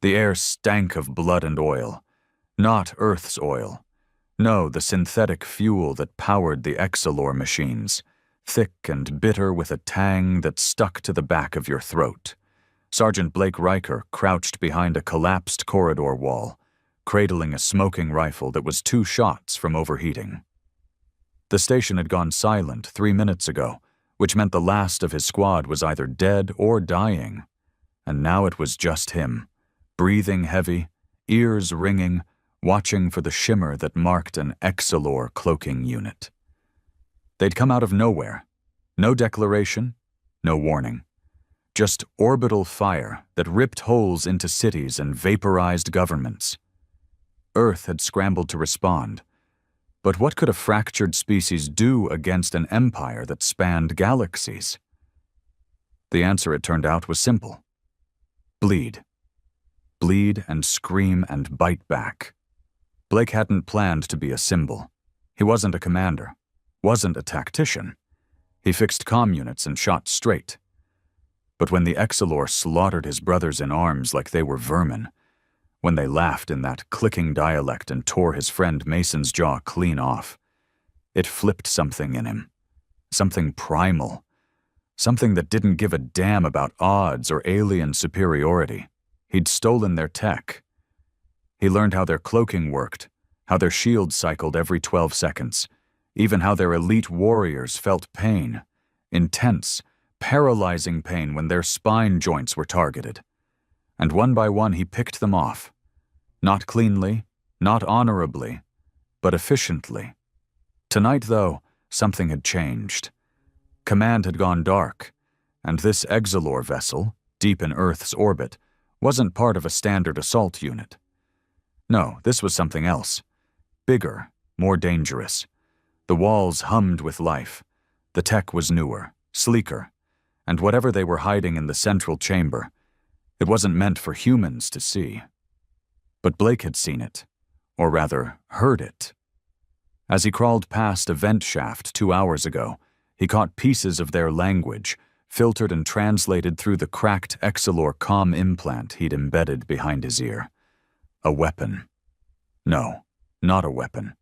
The air stank of blood and oil. Not Earth's oil. No, the synthetic fuel that powered the Exalor machines, thick and bitter with a tang that stuck to the back of your throat. Sergeant Blake Riker crouched behind a collapsed corridor wall, cradling a smoking rifle that was 2 shots from overheating. The station had gone silent 3 minutes ago, which meant the last of his squad was either dead or dying. And now it was just him, breathing heavy, ears ringing, watching for the shimmer that marked an Exalor cloaking unit. They'd come out of nowhere. No declaration, no warning. Just orbital fire that ripped holes into cities and vaporized governments. Earth had scrambled to respond. But what could a fractured species do against an empire that spanned galaxies? The answer, it turned out, was simple. Bleed. Bleed and scream and bite back. Blake hadn't planned to be a symbol. He wasn't a commander, wasn't a tactician. He fixed comm units and shot straight. But when the Exalor slaughtered his brothers in arms like they were vermin, when they laughed in that clicking dialect and tore his friend Mason's jaw clean off, it flipped something in him. Something primal. Something that didn't give a damn about odds or alien superiority. He'd stolen their tech. He learned how their cloaking worked, how their shields cycled every 12 seconds, even how their elite warriors felt pain, intense, paralyzing pain when their spine joints were targeted. And one by one he picked them off. Not cleanly, not honorably, but efficiently. Tonight, though, something had changed. Command had gone dark, and this Exalor vessel, deep in Earth's orbit, wasn't part of a standard assault unit. No, this was something else. Bigger, more dangerous. The walls hummed with life. The tech was newer, sleeker, and whatever they were hiding in the central chamber, it wasn't meant for humans to see. But Blake had seen it, or rather, heard it. As he crawled past a vent shaft 2 hours ago, he caught pieces of their language, filtered and translated through the cracked Exalor comm implant he'd embedded behind his ear. A weapon. No, not a weapon.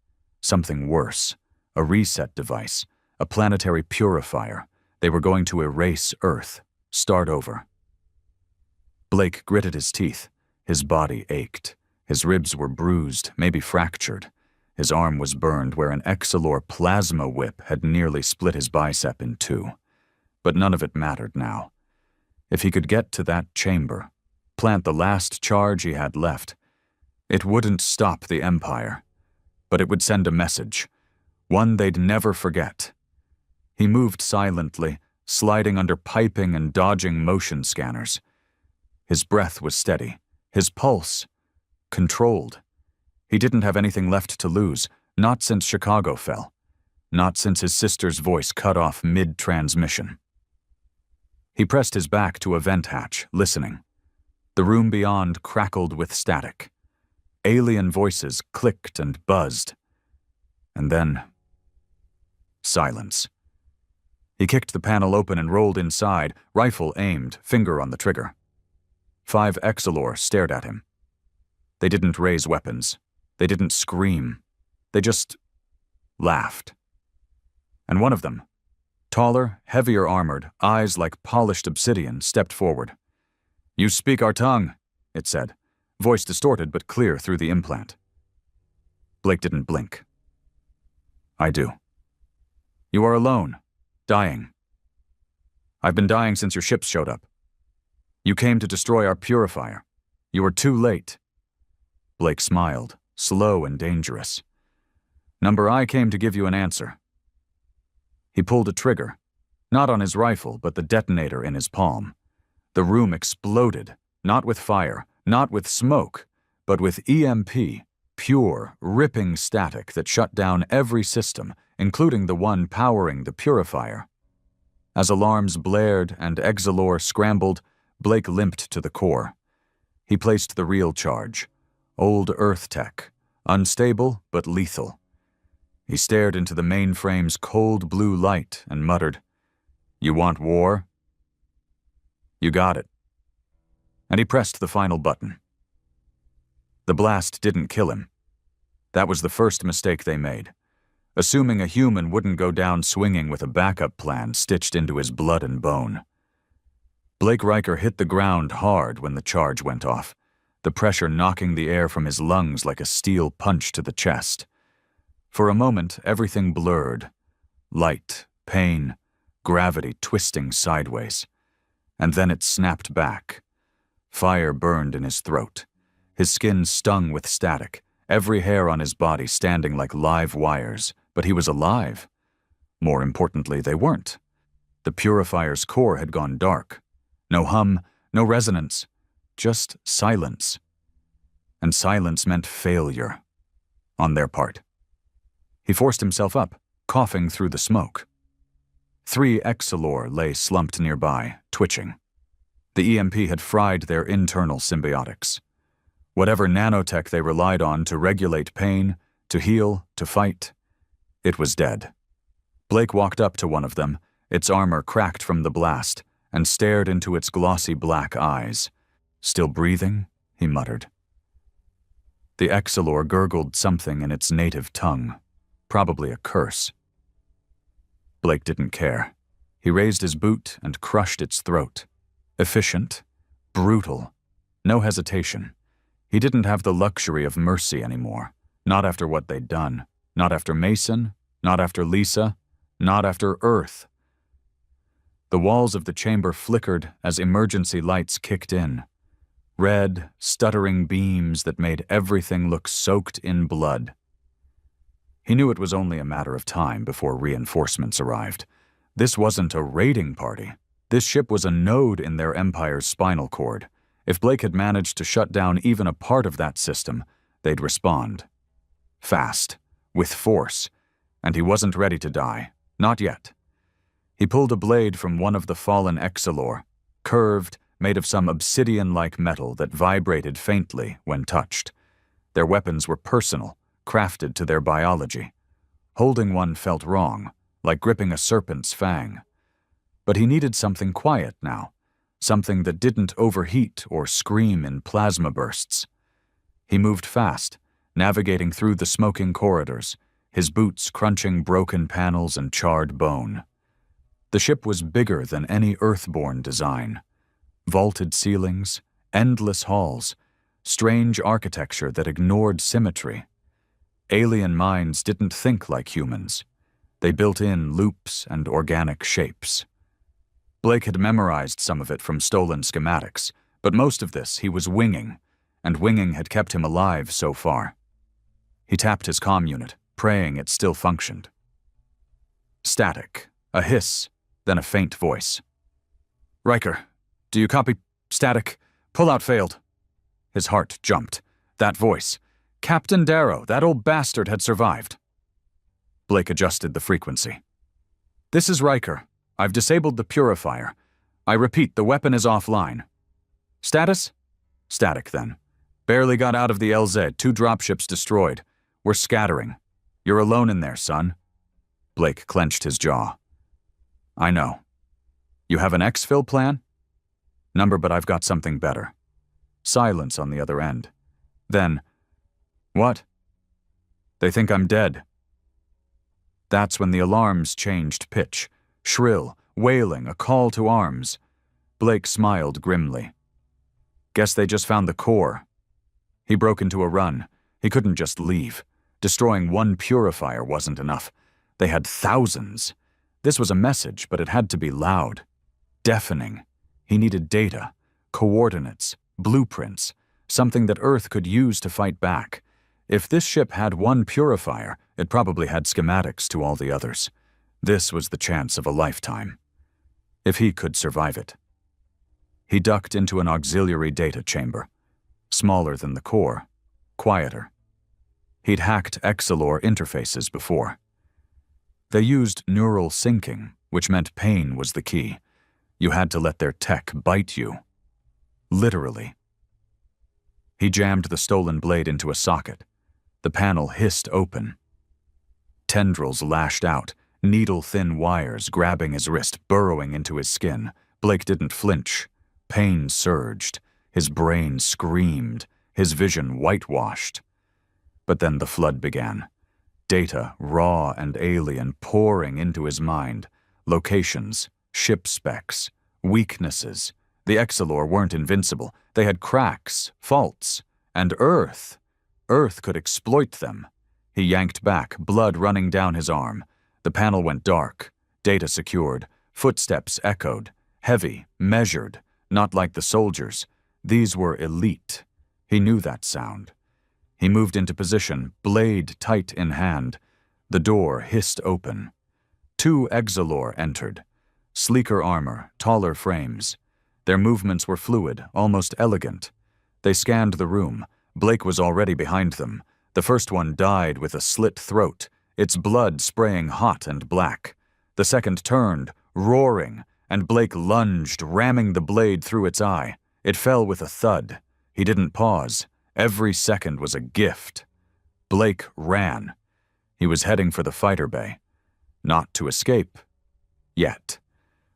Something worse. A reset device. A planetary purifier. They were going to erase Earth. Start over. Blake gritted his teeth. His body ached. His ribs were bruised, maybe fractured. His arm was burned where an Exalor plasma whip had nearly split his bicep in 2. But none of it mattered now. If he could get to that chamber, plant the last charge he had left, it wouldn't stop the Empire, but it would send a message, one they'd never forget. He moved silently, sliding under piping and dodging motion scanners. His breath was steady, his pulse controlled. He didn't have anything left to lose, not since Chicago fell, not since his sister's voice cut off mid-transmission. He pressed his back to a vent hatch, listening. The room beyond crackled with static. Alien voices clicked and buzzed. And then, silence. He kicked the panel open and rolled inside, rifle aimed, finger on the trigger. 5 Exalor stared at him. They didn't raise weapons. They didn't scream. They just laughed. And one of them, taller, heavier armored, eyes like polished obsidian, stepped forward. "You speak our tongue," it said, voice distorted but clear through the implant. Blake didn't blink. "I do. You are alone, dying. I've been dying since your ships showed up. You came to destroy our purifier. You were too late." Blake smiled, slow and dangerous. "Number I came to give you an answer." He pulled a trigger, not on his rifle, but the detonator in his palm. The room exploded, not with fire, not with smoke, but with EMP, pure, ripping static that shut down every system, including the one powering the purifier. As alarms blared and Exalor scrambled, Blake limped to the core. He placed the real charge, old Earth tech, unstable but lethal. He stared into the mainframe's cold blue light and muttered, "You want war? You got it." And he pressed the final button. The blast didn't kill him. That was the first mistake they made, assuming a human wouldn't go down swinging with a backup plan stitched into his blood and bone. Blake Riker hit the ground hard when the charge went off, the pressure knocking the air from his lungs like a steel punch to the chest. For a moment, everything blurred. Light, pain, gravity twisting sideways. And then it snapped back. Fire burned in his throat. His skin stung with static, every hair on his body standing like live wires, but he was alive. More importantly, they weren't. The purifier's core had gone dark. No hum, no resonance, just silence. And silence meant failure on their part. He forced himself up, coughing through the smoke. 3 Excelor lay slumped nearby, twitching. The EMP had fried their internal symbiotics. Whatever nanotech they relied on to regulate pain, to heal, to fight, it was dead. Blake walked up to one of them, its armor cracked from the blast, and stared into its glossy black eyes. "Still breathing?" he muttered. The Excelor gurgled something in its native tongue, probably a curse. Blake didn't care. He raised his boot and crushed its throat. Efficient, brutal, no hesitation. He didn't have the luxury of mercy anymore, not after what they'd done, not after Mason, not after Lisa, not after Earth. The walls of the chamber flickered as emergency lights kicked in. Red, stuttering beams that made everything look soaked in blood. He knew it was only a matter of time before reinforcements arrived. This wasn't a raiding party. This ship was a node in their empire's spinal cord. If Blake had managed to shut down even a part of that system, they'd respond. Fast, with force, and he wasn't ready to die. Not yet. He pulled a blade from one of the fallen Excelor, curved, made of some obsidian-like metal that vibrated faintly when touched. Their weapons were personal, crafted to their biology. Holding one felt wrong, like gripping a serpent's fang. But he needed something quiet now, something that didn't overheat or scream in plasma bursts. He moved fast, navigating through the smoking corridors, his boots crunching broken panels and charred bone. The ship was bigger than any Earthborn design. Vaulted ceilings, endless halls, strange architecture that ignored symmetry. Alien minds didn't think like humans. They built in loops and organic shapes. Blake had memorized some of it from stolen schematics, but most of this he was winging, and winging had kept him alive so far. He tapped his comm unit, praying it still functioned. Static, a hiss, then a faint voice. "Riker, do you copy? Static. Pullout failed." His heart jumped. That voice. Captain Darrow, that old bastard had survived. Blake adjusted the frequency. "This is Riker. I've disabled the purifier. I repeat, the weapon is offline. Status?" "Static, then. Barely got out of the LZ, 2 dropships destroyed. We're scattering. You're alone in there, son." Blake clenched his jaw. "I know. You have an exfil plan?" "Number, but I've got something better." Silence on the other end. Then, "What?" "They think I'm dead." That's when the alarms changed pitch. Shrill, wailing, a call to arms. Blake smiled grimly. "Guess they just found the core." He broke into a run. He couldn't just leave. Destroying 1 purifier wasn't enough. They had thousands. This was a message, but it had to be loud. Deafening. He needed data, coordinates, blueprints, something that Earth could use to fight back. If this ship had 1 purifier, it probably had schematics to all the others. This was the chance of a lifetime. If he could survive it. He ducked into an auxiliary data chamber. Smaller than the core. Quieter. He'd hacked Excelor interfaces before. They used neural syncing, which meant pain was the key. You had to let their tech bite you. Literally. He jammed the stolen blade into a socket. The panel hissed open. Tendrils lashed out, needle-thin wires grabbing his wrist, burrowing into his skin. Blake didn't flinch. Pain surged. His brain screamed. his vision whitewashed. But then the flood began. Data, raw and alien, pouring into his mind. Locations, ship specs, weaknesses. The Exilor weren't invincible. They had cracks, faults. And Earth. Earth could exploit them. He yanked back, blood running down his arm. The panel went dark. Data secured. Footsteps echoed. Heavy, measured. Not like the soldiers. These were elite. He knew that sound. He moved into position, blade tight in hand. The door hissed open. 2 Exilor entered. Sleeker armor, taller frames. Their movements were fluid, almost elegant. They scanned the room. Blake was already behind them. The first one died with a slit throat, its blood spraying hot and black. The second turned, roaring, and Blake lunged, ramming the blade through its eye. It fell with a thud. He didn't pause. Every second was a gift. Blake ran. He was heading for the fighter bay. Not to escape. Yet.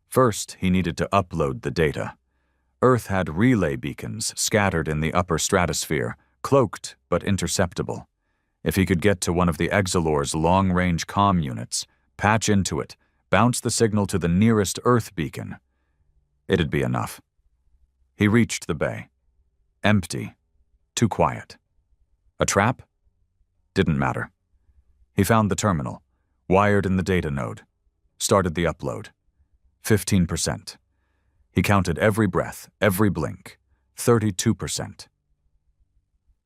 First, he needed to upload the data. Earth had relay beacons scattered in the upper stratosphere, cloaked but interceptable. If he could get to one of the Exilor's long-range comm units, patch into it, bounce the signal to the nearest Earth beacon, it'd be enough. He reached the bay. Empty. Too quiet. A trap? Didn't matter. He found the terminal, wired in the data node. Started the upload. 15%. He counted every breath, every blink. 32%.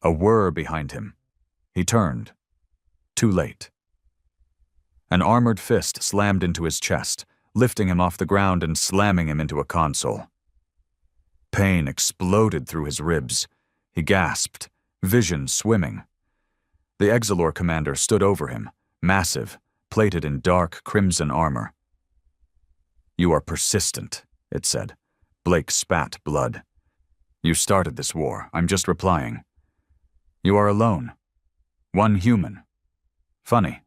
A whir behind him. He turned. Too late. An armored fist slammed into his chest, lifting him off the ground and slamming him into a console. Pain exploded through his ribs. He gasped, vision swimming. The Exilor commander stood over him, massive, plated in dark crimson armor. "You are persistent," it said. Blake spat blood. "You started this war. I'm just replying. You are alone. One human. Funny.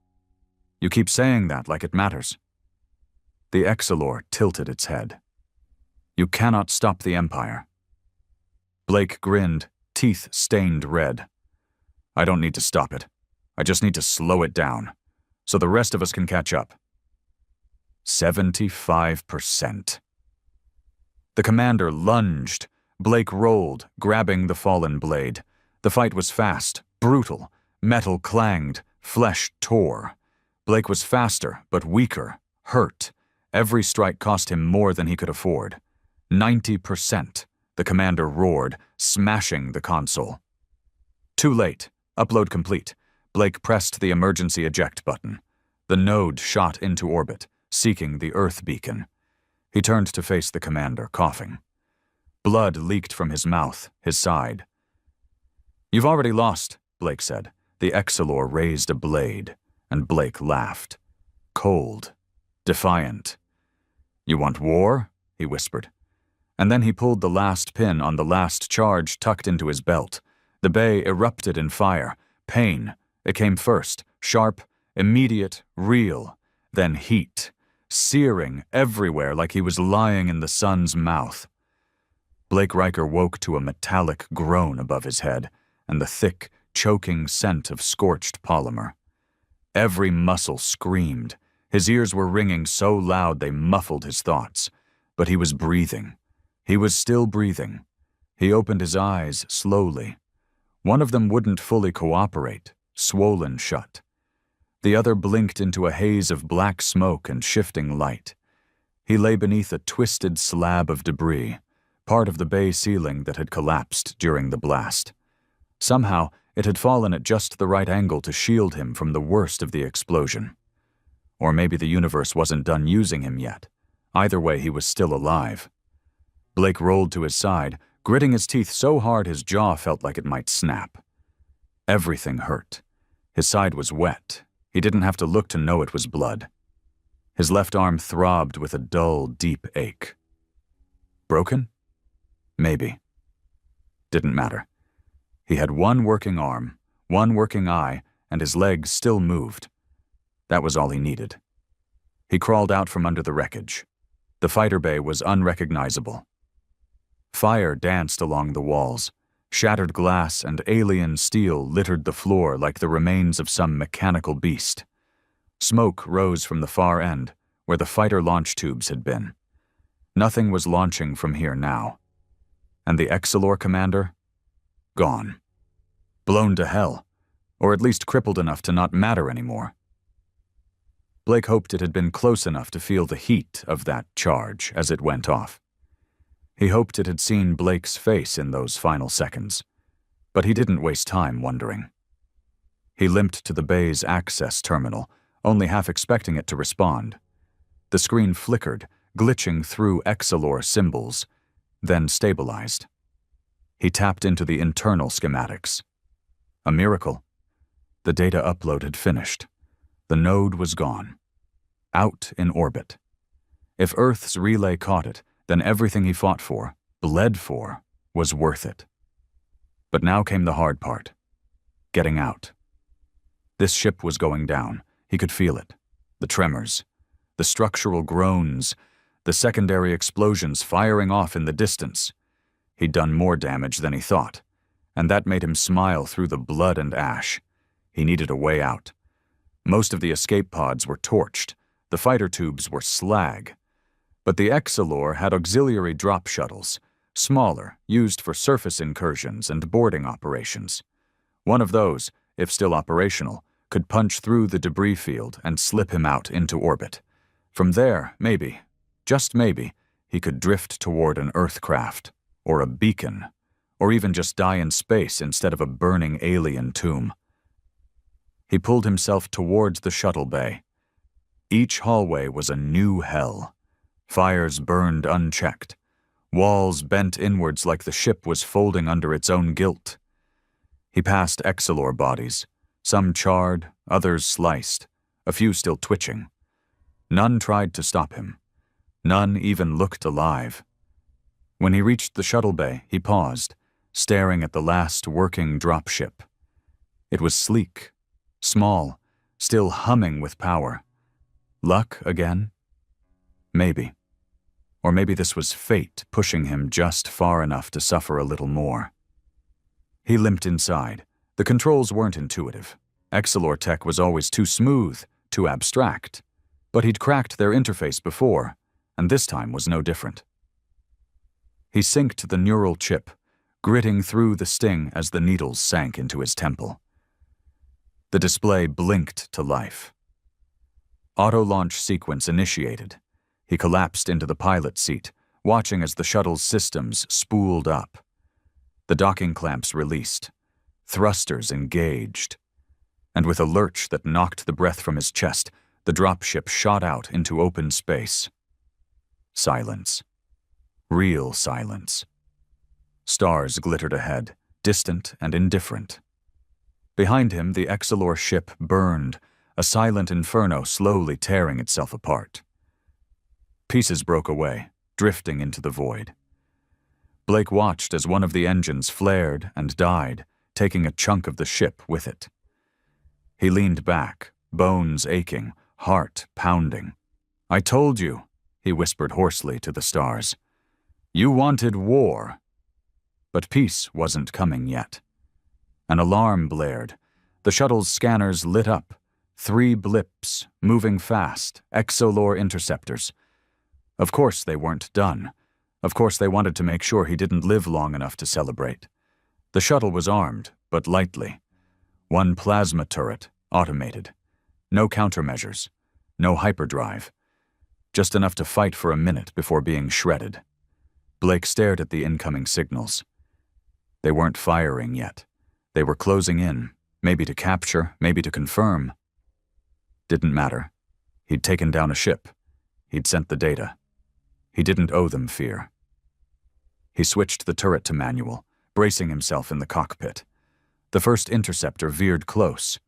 You keep saying that like it matters." The Exilor tilted its head. "You cannot stop the Empire." Blake grinned, teeth stained red. "I don't need to stop it. I just need to slow it down, so the rest of us can catch up." 75%. The commander lunged. Blake rolled, grabbing the fallen blade. The fight was fast, brutal. Metal clanged, flesh tore. Blake was faster, but weaker, hurt. Every strike cost him more than he could afford. 90%. The commander roared, smashing the console. Too late. Upload complete. Blake pressed the emergency eject button. The node shot into orbit, seeking the Earth beacon. He turned to face the commander, coughing. Blood leaked from his mouth, his side. "You've already lost," Blake said. The Exilor raised a blade, and Blake laughed. Cold, defiant. "You want war?" he whispered. And then he pulled the last pin on the last charge tucked into his belt. The bay erupted in fire. Pain. It came first, sharp, immediate, real. Then heat, searing everywhere like he was lying in the sun's mouth. Blake Riker woke to a metallic groan above his head and the thick, choking scent of scorched polymer. Every muscle screamed. His ears were ringing so loud they muffled his thoughts. But he was breathing. He was still breathing. He opened his eyes slowly. One of them wouldn't fully cooperate, swollen shut. The other blinked into a haze of black smoke and shifting light. He lay beneath a twisted slab of debris, part of the bay ceiling that had collapsed during the blast. Somehow, it had fallen at just the right angle to shield him from the worst of the explosion. Or maybe the universe wasn't done using him yet. Either way, he was still alive. Blake rolled to his side, gritting his teeth so hard his jaw felt like it might snap. Everything hurt. His side was wet. He didn't have to look to know it was blood. His left arm throbbed with a dull, deep ache. Broken? Maybe. Didn't matter. He had one working arm, one working eye, and his legs still moved. That was all he needed. He crawled out from under the wreckage. The fighter bay was unrecognizable. Fire danced along the walls. Shattered glass and alien steel littered the floor like the remains of some mechanical beast. Smoke rose from the far end, where the fighter launch tubes had been. Nothing was launching from here now. And the Excelor commander? Gone. Blown to hell, or at least crippled enough to not matter anymore. Blake hoped it had been close enough to feel the heat of that charge as it went off. He hoped it had seen Blake's face in those final seconds, but he didn't waste time wondering. He limped to the bay's access terminal, only half expecting it to respond. The screen flickered, glitching through Excelor symbols, then stabilized. He tapped into the internal schematics. A miracle. The data upload had finished. The node was gone. Out in orbit. If Earth's relay caught it, then everything he fought for, bled for, was worth it. But now came the hard part. Getting out. This ship was going down. He could feel it. The tremors. The structural groans. The secondary explosions firing off in the distance. He'd done more damage than he thought, and that made him smile through the blood and ash. He needed a way out. Most of the escape pods were torched. The fighter tubes were slag. But the Excelor had auxiliary drop shuttles, smaller, used for surface incursions and boarding operations. One of those, if still operational, could punch through the debris field and slip him out into orbit. From there, maybe, just maybe, he could drift toward an Earth craft, or a beacon, or even just die in space instead of a burning alien tomb. He pulled himself towards the shuttle bay. Each hallway was a new hell. Fires burned unchecked. Walls bent inwards like the ship was folding under its own guilt. He passed Excelor bodies, some charred, others sliced, a few still twitching. None tried to stop him. None even looked alive. When he reached the shuttle bay, he paused, staring at the last working dropship. It was sleek, small, still humming with power. Luck again? Maybe. Or maybe this was fate pushing him just far enough to suffer a little more. He limped inside. The controls weren't intuitive. Excelor tech was always too smooth, too abstract. But he'd cracked their interface before, and this time was no different. He synced the neural chip, gritting through the sting as the needles sank into his temple. The display blinked to life. Auto-launch sequence initiated. He collapsed into the pilot seat, watching as the shuttle's systems spooled up. The docking clamps released. Thrusters engaged. And with a lurch that knocked the breath from his chest, the dropship shot out into open space. Silence. Real silence. Stars glittered ahead, distant and indifferent. Behind him, the Excelor ship burned, a silent inferno slowly tearing itself apart. Pieces broke away, drifting into the void. Blake watched as one of the engines flared and died, taking a chunk of the ship with it. He leaned back, bones aching, heart pounding. "I told you," he whispered hoarsely to the stars. "You wanted war." But peace wasn't coming yet. An alarm blared. The shuttle's scanners lit up. 3 blips, moving fast, Excelor interceptors. Of course they weren't done. Of course they wanted to make sure he didn't live long enough to celebrate. The shuttle was armed, but lightly. 1 plasma turret, automated. No countermeasures. No hyperdrive. Just enough to fight for a minute before being shredded. Blake stared at the incoming signals. They weren't firing yet. They were closing in, maybe to capture, maybe to confirm. Didn't matter. He'd taken down a ship. He'd sent the data. He didn't owe them fear. He switched the turret to manual, bracing himself in the cockpit. The first interceptor veered close.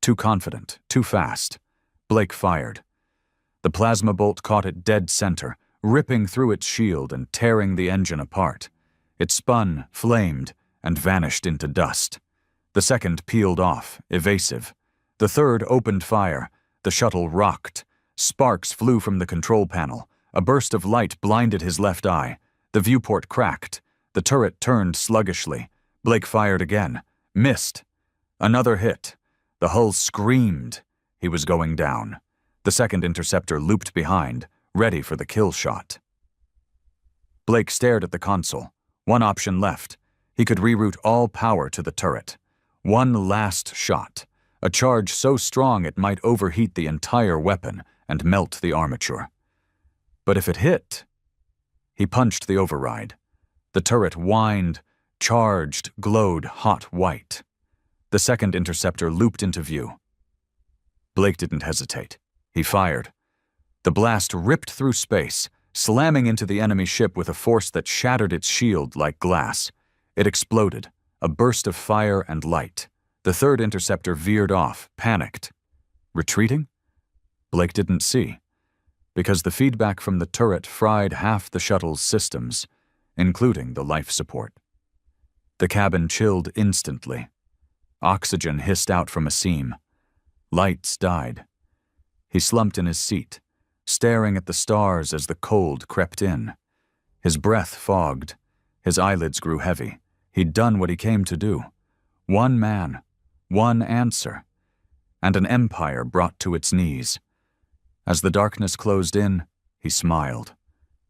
Too confident, too fast. Blake fired. The plasma bolt caught it dead center, ripping through its shield and tearing the engine apart. It spun, flamed, and vanished into dust. The second peeled off, evasive. The third opened fire. The shuttle rocked. Sparks flew from the control panel. A burst of light blinded his left eye. The viewport cracked. The turret turned sluggishly. Blake fired again. Missed. Another hit. The hull screamed. He was going down. The second interceptor looped behind, ready for the kill shot. Blake stared at the console. One option left. He could reroute all power to the turret. One last shot. A charge so strong it might overheat the entire weapon and melt the armature. But if it hit... He punched the override. The turret whined, charged, glowed hot white. The second interceptor looped into view. Blake didn't hesitate. He fired. The blast ripped through space, slamming into the enemy ship with a force that shattered its shield like glass. It exploded, a burst of fire and light. The third interceptor veered off, panicked. Retreating? Blake didn't see, because the feedback from the turret fried half the shuttle's systems, including the life support. The cabin chilled instantly. Oxygen hissed out from a seam. Lights died. He slumped in his seat, staring at the stars as the cold crept in. His breath fogged. His eyelids grew heavy. He'd done what he came to do. One man, one answer, and an empire brought to its knees. As the darkness closed in, he smiled.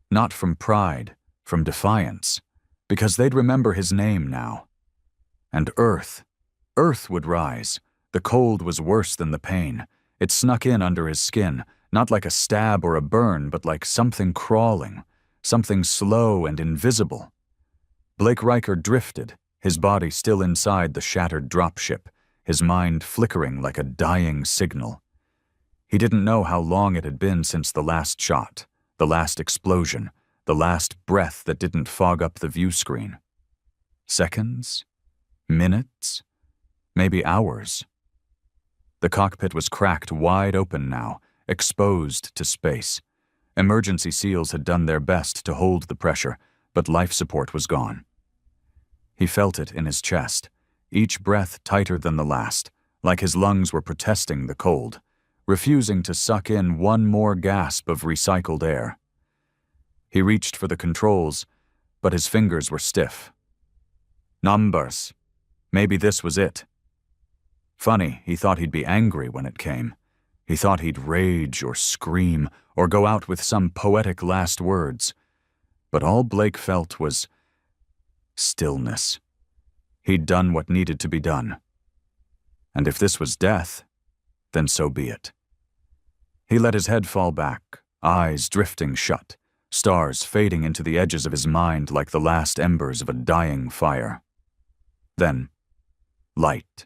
Not from pride, from defiance, because they'd remember his name now. And Earth would rise. The cold was worse than the pain. It snuck in under his skin, not like a stab or a burn, but like something crawling, something slow and invisible. Blake Riker drifted, his body still inside the shattered dropship, his mind flickering like a dying signal. He didn't know how long it had been since the last shot, the last explosion, the last breath that didn't fog up the view screen. Seconds? Minutes? Maybe hours. The cockpit was cracked wide open now, exposed to space. Emergency seals had done their best to hold the pressure, but life support was gone. He felt it in his chest, each breath tighter than the last, like his lungs were protesting the cold, refusing to suck in one more gasp of recycled air. He reached for the controls, but his fingers were stiff. Numbers. Maybe this was it. Funny, he thought he'd be angry when it came. He thought he'd rage or scream or go out with some poetic last words. But all Blake felt was stillness. He'd done what needed to be done. And if this was death, then so be it. He let his head fall back, eyes drifting shut, stars fading into the edges of his mind like the last embers of a dying fire. Then, light.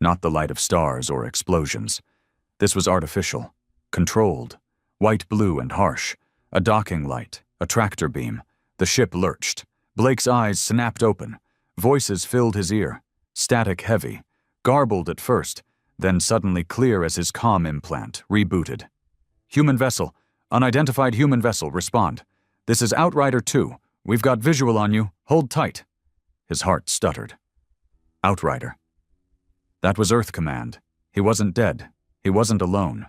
Not the light of stars or explosions. This was artificial, controlled, white-blue and harsh, a docking light, a tractor beam. The ship lurched. Blake's eyes snapped open. Voices filled his ear, static heavy, garbled at first, then suddenly clear as his comm implant, rebooted. Human vessel, unidentified human vessel, respond. This is Outrider 2. We've got visual on you. Hold tight. His heart stuttered. Outrider. That was Earth Command. He wasn't dead. He wasn't alone.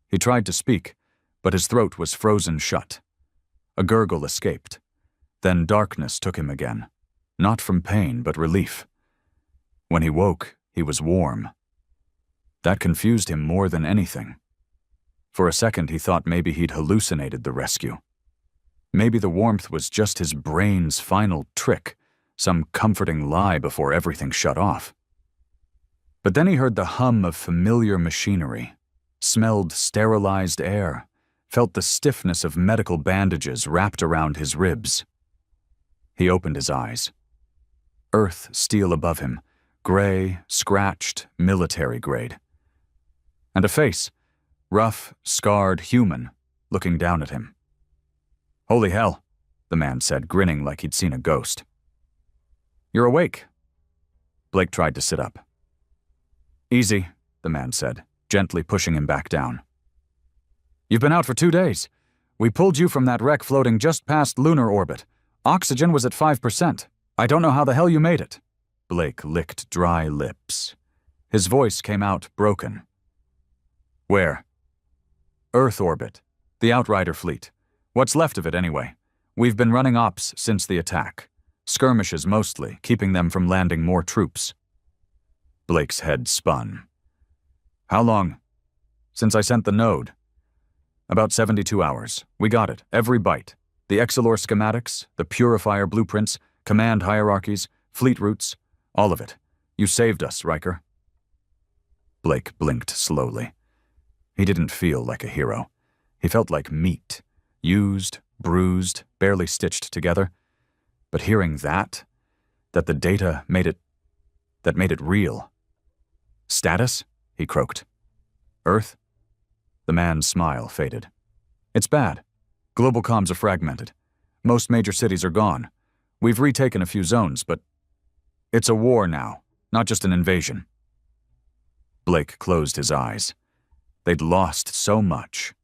He tried to speak, but his throat was frozen shut. A gurgle escaped. Then darkness took him again. Not from pain, but relief. When he woke, he was warm. That confused him more than anything. For a second, he thought maybe he'd hallucinated the rescue. Maybe the warmth was just his brain's final trick, some comforting lie before everything shut off. But then he heard the hum of familiar machinery, smelled sterilized air, felt the stiffness of medical bandages wrapped around his ribs. He opened his eyes. Earth steel above him, gray, scratched, military grade. And a face, rough, scarred, human, looking down at him. Holy hell, the man said, grinning like he'd seen a ghost. You're awake. Blake tried to sit up. Easy, the man said, gently pushing him back down. You've been out for 2 days. We pulled you from that wreck floating just past lunar orbit. Oxygen was at 5%. I don't know how the hell you made it. Blake licked dry lips. His voice came out broken. Where? Earth orbit. The Outrider fleet. What's left of it, anyway. We've been running ops since the attack. Skirmishes mostly, keeping them from landing more troops. Blake's head spun. How long? Since I sent the node. About 72 hours. We got it, every byte. The Exilor schematics, the Purifier blueprints, command hierarchies, fleet routes, all of it. You saved us, Riker. Blake blinked slowly. He didn't feel like a hero. He felt like meat, used, bruised, barely stitched together. But hearing that the data made it real. Status? He croaked. Earth? The man's smile faded. It's bad. Global comms are fragmented. Most major cities are gone. We've retaken a few zones, but it's a war now, not just an invasion. Blake closed his eyes. They'd lost so much,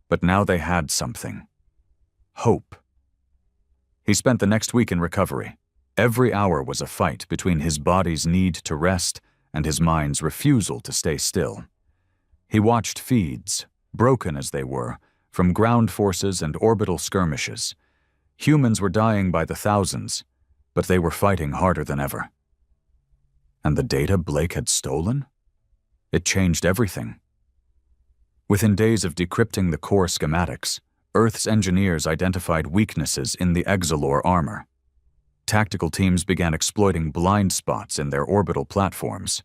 but now they had something. Hope. He spent the next week in recovery. Every hour was a fight between his body's need to rest and his mind's refusal to stay still. He watched feeds, broken as they were, from ground forces and orbital skirmishes. Humans were dying by the thousands, but they were fighting harder than ever. And the data Blake had stolen? It changed everything. Within days of decrypting the core schematics, Earth's engineers identified weaknesses in the Exilor armor. Tactical teams began exploiting blind spots in their orbital platforms.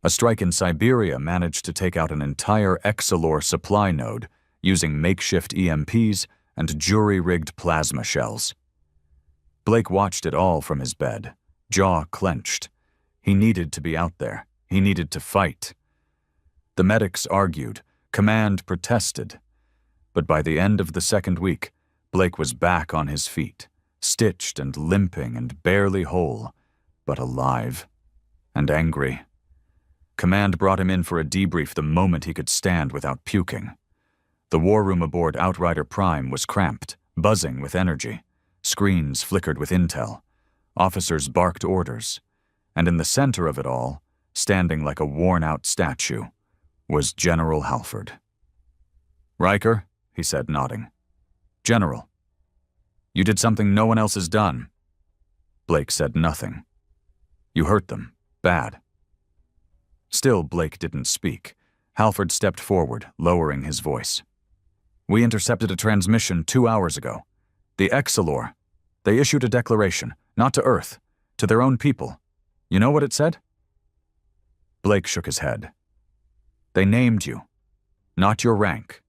A strike in Siberia managed to take out an entire Exilor supply node using makeshift EMPs and jury-rigged plasma shells. Blake watched it all from his bed, jaw clenched. He needed to be out there. He needed to fight. The medics argued. Command protested. But by the end of the second week, Blake was back on his feet, stitched and limping and barely whole, but alive and angry. Command brought him in for a debrief the moment he could stand without puking. The war room aboard Outrider Prime was cramped, buzzing with energy. Screens flickered with intel. Officers barked orders. And in the center of it all, standing like a worn-out statue, was General Halford. Riker, he said, nodding. General, you did something no one else has done. Blake said nothing. You hurt them. Bad. Still, Blake didn't speak. Halford stepped forward, lowering his voice. We intercepted a transmission 2 hours ago. The Exilor. They issued a declaration, not to Earth, to their own people. You know what it said? Blake shook his head. They named you. Not your rank.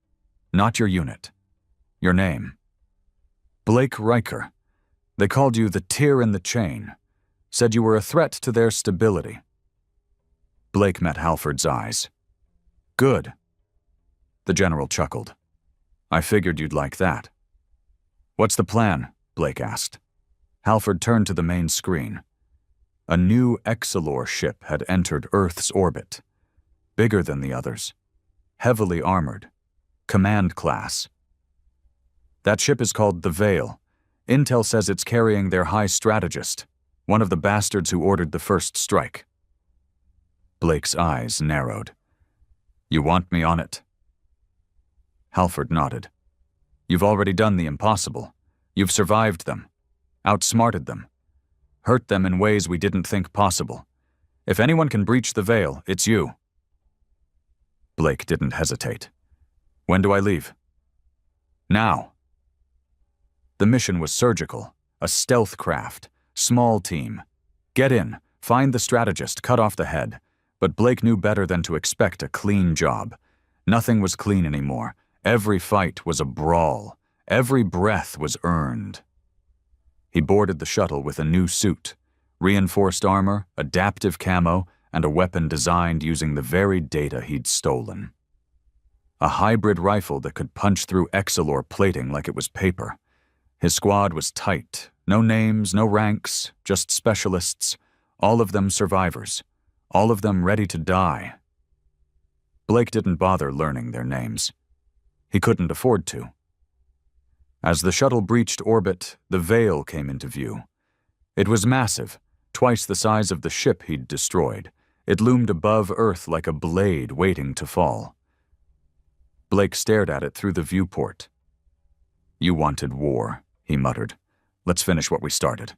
Not your unit. Your name. Blake Riker. They called you the tear in the chain. Said you were a threat to their stability. Blake met Halford's eyes. Good. The general chuckled. I figured you'd like that. What's the plan? Blake asked. Halford turned to the main screen. A new Exilor ship had entered Earth's orbit. Bigger than the others. Heavily armored. Command class. That ship is called the Veil. Intel says it's carrying their high strategist, one of the bastards who ordered the first strike. Blake's eyes narrowed. You want me on it? Halford nodded. You've already done the impossible. You've survived them. Outsmarted them. Hurt them in ways we didn't think possible. If anyone can breach the Veil, it's you. Blake didn't hesitate. When do I leave? Now. The mission was surgical, a stealth craft, small team. Get in, find the strategist, cut off the head. But Blake knew better than to expect a clean job. Nothing was clean anymore. Every fight was a brawl. Every breath was earned. He boarded the shuttle with a new suit, reinforced armor, adaptive camo, and a weapon designed using the very data he'd stolen. A hybrid rifle that could punch through Exilor plating like it was paper. His squad was tight. No names, no ranks, just specialists. All of them survivors. All of them ready to die. Blake didn't bother learning their names. He couldn't afford to. As the shuttle breached orbit, the Veil came into view. It was massive, twice the size of the ship he'd destroyed. It loomed above Earth like a blade waiting to fall. Blake stared at it through the viewport. You wanted war, he muttered. Let's finish what we started.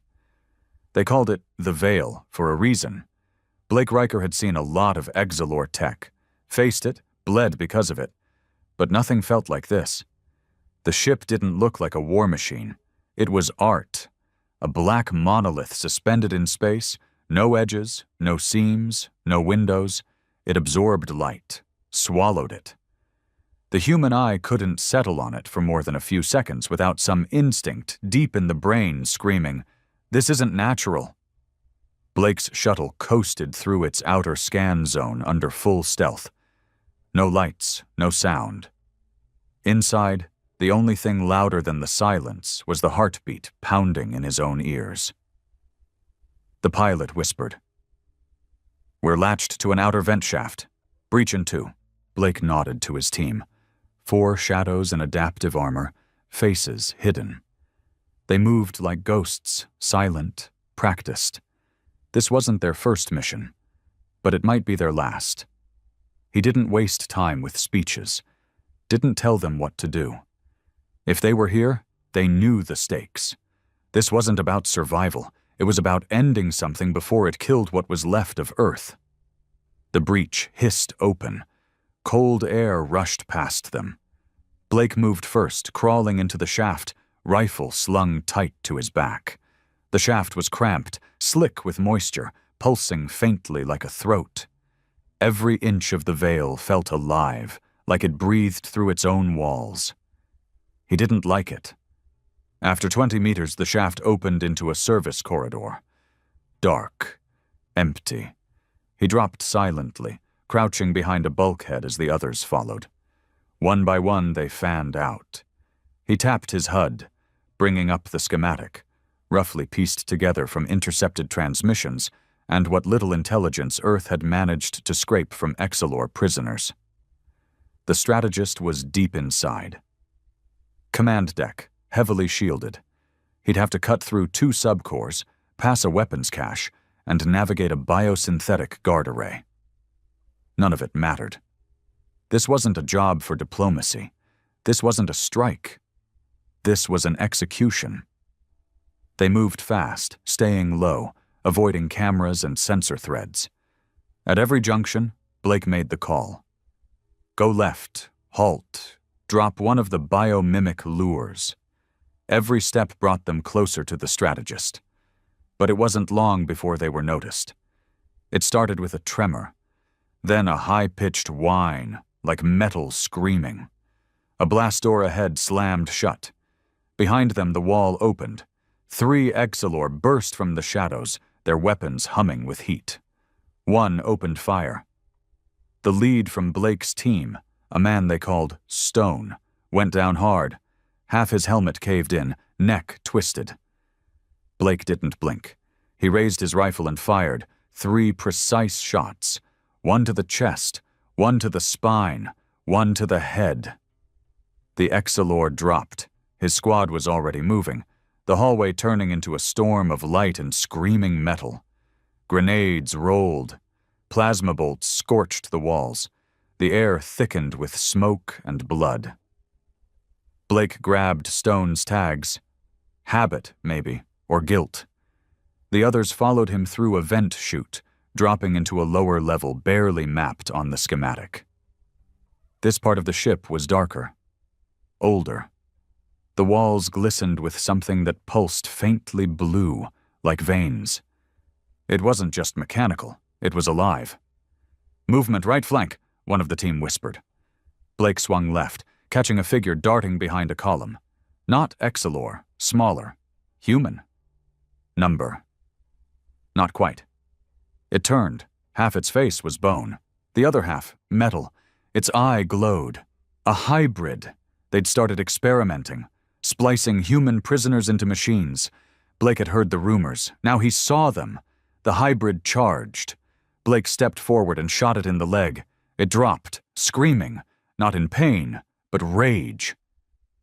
They called it the Veil for a reason. Blake Riker had seen a lot of Exilor tech, faced it, bled because of it, but nothing felt like this. The ship didn't look like a war machine. It was art. A black monolith suspended in space, no edges, no seams, no windows. It absorbed light, swallowed it. The human eye couldn't settle on it for more than a few seconds without some instinct deep in the brain screaming, "This isn't natural." Blake's shuttle coasted through its outer scan zone under full stealth. No lights, no sound. Inside, the only thing louder than the silence was the heartbeat pounding in his own ears. The pilot whispered, "We're latched to an outer vent shaft. Breach in 2. Blake nodded to his team. 4 shadows in adaptive armor, faces hidden. They moved like ghosts, silent, practiced. This wasn't their first mission, but it might be their last. He didn't waste time with speeches, didn't tell them what to do. If they were here, they knew the stakes. This wasn't about survival. It was about ending something before it killed what was left of Earth. The breach hissed open. Cold air rushed past them. Blake moved first, crawling into the shaft, rifle slung tight to his back. The shaft was cramped, slick with moisture, pulsing faintly like a throat. Every inch of the veil felt alive, like it breathed through its own walls. He didn't like it. After 20 meters, the shaft opened into a service corridor. Dark, empty. He dropped silently, crouching behind a bulkhead as the others followed. One by one, they fanned out. He tapped his HUD, bringing up the schematic, roughly pieced together from intercepted transmissions and what little intelligence Earth had managed to scrape from Exilor prisoners. The strategist was deep inside. Command deck, heavily shielded. He'd have to cut through 2 subcores, pass a weapons cache, and navigate a biosynthetic guard array. None of it mattered. This wasn't a job for diplomacy. This wasn't a strike. This was an execution. They moved fast, staying low, avoiding cameras and sensor threads. At every junction, Blake made the call. Go left, halt, drop one of the biomimic lures. Every step brought them closer to the strategist. But it wasn't long before they were noticed. It started with a tremor, then a high-pitched whine, like metal screaming. A blast door ahead slammed shut. Behind them, the wall opened. 3 Exilor burst from the shadows, their weapons humming with heat. One opened fire. The lead from Blake's team, a man they called Stone, went down hard. Half his helmet caved in, neck twisted. Blake didn't blink. He raised his rifle and fired, 3 precise shots, one to the chest, one to the spine, one to the head. The Exilor dropped. His squad was already moving, the hallway turning into a storm of light and screaming metal. Grenades rolled. Plasma bolts scorched the walls. The air thickened with smoke and blood. Blake grabbed Stone's tags. Habit, maybe, or guilt. The others followed him through a vent chute, dropping into a lower level barely mapped on the schematic. This part of the ship was darker, older. The walls glistened with something that pulsed faintly blue, like veins. It wasn't just mechanical, it was alive. Movement right flank, one of the team whispered. Blake swung left, catching a figure darting behind a column. Not Exilor, smaller. Human. Number. Not quite. It turned. Half its face was bone. The other half, metal. Its eye glowed. A hybrid. They'd started experimenting, splicing human prisoners into machines. Blake had heard the rumors. Now he saw them. The hybrid charged. Blake stepped forward and shot it in the leg. It dropped, screaming, not in pain, but rage.